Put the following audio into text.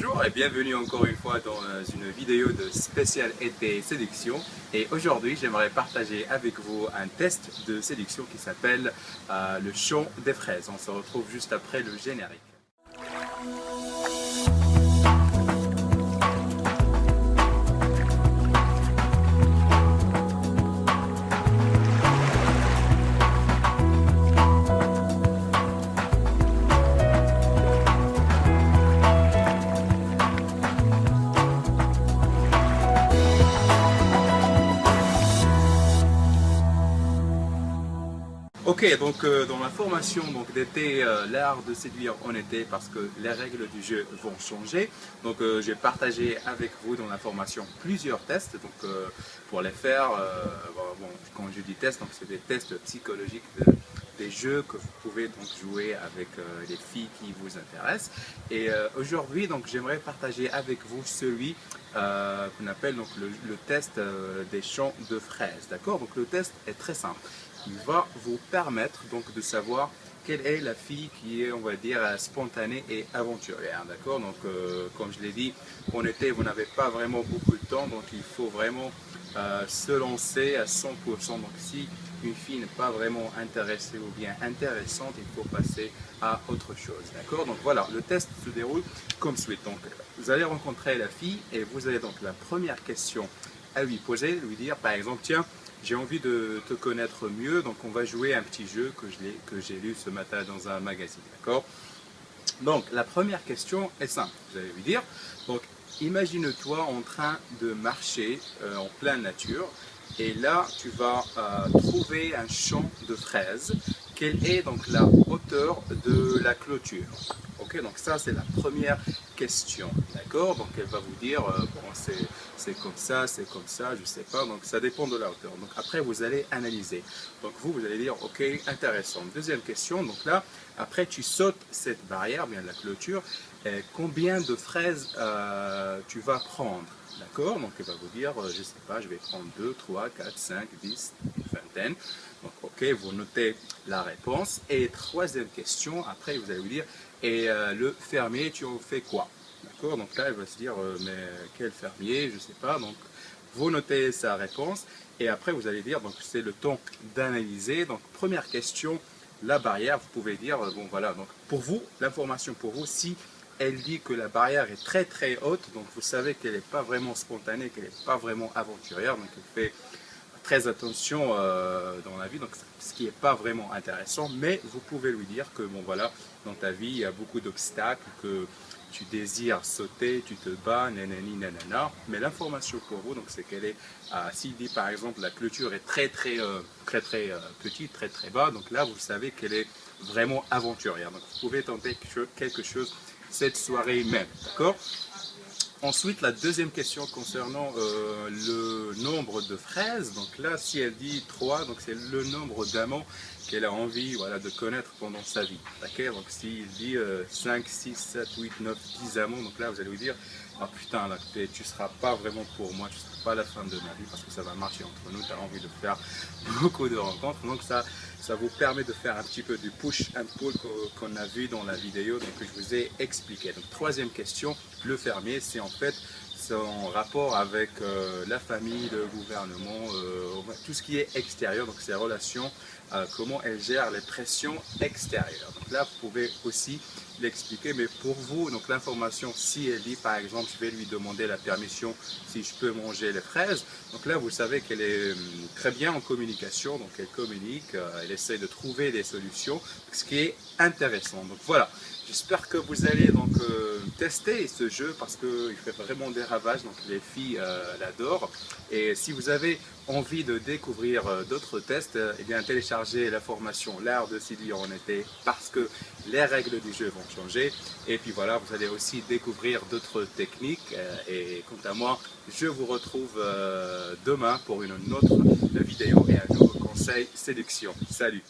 Bonjour et bienvenue encore une fois dans une vidéo de spécial été séduction. Et aujourd'hui j'aimerais partager avec vous un test de séduction qui s'appelle le chant des fraises. On se retrouve juste après le générique. Ok, donc dans la formation d'été, l'art de séduire en été, parce que les règles du jeu vont changer. Donc j'ai partagé avec vous dans la formation plusieurs tests. Donc pour les faire, quand je dis test, donc c'est des tests psychologiques des jeux que vous pouvez donc jouer avec les filles qui vous intéressent. Et aujourd'hui, donc j'aimerais partager avec vous celui qu'on appelle donc le test des champs de fraises. D'accord? Donc le test est très simple. Il va vous permettre donc de savoir quelle est la fille qui est, on va dire, spontanée et aventurière. D'accord? Donc, comme je l'ai dit, en été, vous n'avez pas vraiment beaucoup de temps, donc il faut vraiment se lancer à 100%. Donc, si une fille n'est pas vraiment intéressée ou bien intéressante, il faut passer à autre chose. D'accord? Donc, voilà, le test se déroule comme suit. Donc, vous allez rencontrer la fille et vous avez donc la première question à lui poser, lui dire par exemple, tiens, j'ai envie de te connaître mieux, donc on va jouer un petit jeu que j'ai lu ce matin dans un magazine, d'accord? Donc la première question est simple, vous allez lui dire, donc imagine-toi en train de marcher en pleine nature, et là tu vas trouver un champ de fraises. Quelle est donc la hauteur de la clôture? Ok, donc ça c'est la première question, d'accord? Donc elle va vous dire, bon c'est comme ça, je sais pas, donc ça dépend de la hauteur. Donc après vous allez analyser. Donc vous allez dire, ok, intéressant. Deuxième question, donc là, après tu sautes cette barrière, bien la clôture, et combien de fraises tu vas prendre? D'accord? Donc elle va vous dire, je sais pas, je vais prendre 2, 3, 4, 5, 10, une vingtaine. Donc ok, vous notez la réponse. Et troisième question, après vous allez vous dire, et le fermier, tu en fais quoi? D'accord? Donc là, elle va se dire, mais quel fermier? Je ne sais pas. Donc vous notez sa réponse. Et après, vous allez dire, donc c'est le temps d'analyser. Donc première question, la barrière, vous pouvez dire, bon voilà, donc pour vous, l'information pour vous, si elle dit que la barrière est très très haute, donc vous savez qu'elle n'est pas vraiment spontanée, qu'elle n'est pas vraiment aventurière, donc elle fait très attention dans la vie, donc ce qui n'est pas vraiment intéressant, mais vous pouvez lui dire que bon voilà, dans ta vie il y a beaucoup d'obstacles, que tu désires sauter, tu te bats, nanani nanana, mais l'information pour vous, donc c'est qu'elle est, s'il dit par exemple la clôture est très petite, très très bas, donc là vous savez qu'elle est vraiment aventurière, donc vous pouvez tenter quelque chose cette soirée même, d'accord? Ensuite, la deuxième question concernant le nombre de fraises. Donc là, si elle dit 3, donc c'est le nombre d'amants qu'elle a envie, voilà, de connaître pendant sa vie. Okay, donc s'il dit 5, 6, 7, 8, 9, 10 amants, donc là vous allez lui dire, ah putain, là, tu ne seras pas vraiment pour moi, tu ne seras pas la fin de ma vie parce que ça va marcher entre nous, tu as envie de faire beaucoup de rencontres. Donc ça vous permet de faire un petit peu du push and pull qu'on a vu dans la vidéo donc, que je vous ai expliqué. Donc troisième question, le fermier, c'est en fait son rapport avec la famille, le gouvernement, tout ce qui est extérieur, donc ses relations, comment elle gère les pressions extérieures. Donc là, vous pouvez aussi l'expliquer, mais pour vous, donc l'information, si elle dit par exemple, je vais lui demander la permission si je peux manger les fraises, donc là, vous savez qu'elle est très bien en communication, donc elle communique, elle essaie de trouver des solutions, ce qui est intéressant. Donc voilà. J'espère que vous allez donc tester ce jeu parce qu'il fait vraiment des ravages, donc les filles l'adorent. Et si vous avez envie de découvrir d'autres tests, eh bien téléchargez la formation L'art de séduire en été parce que les règles du jeu vont changer. Et puis voilà, vous allez aussi découvrir d'autres techniques. Et quant à moi, je vous retrouve demain pour une autre vidéo et un nouveau conseil séduction. Salut!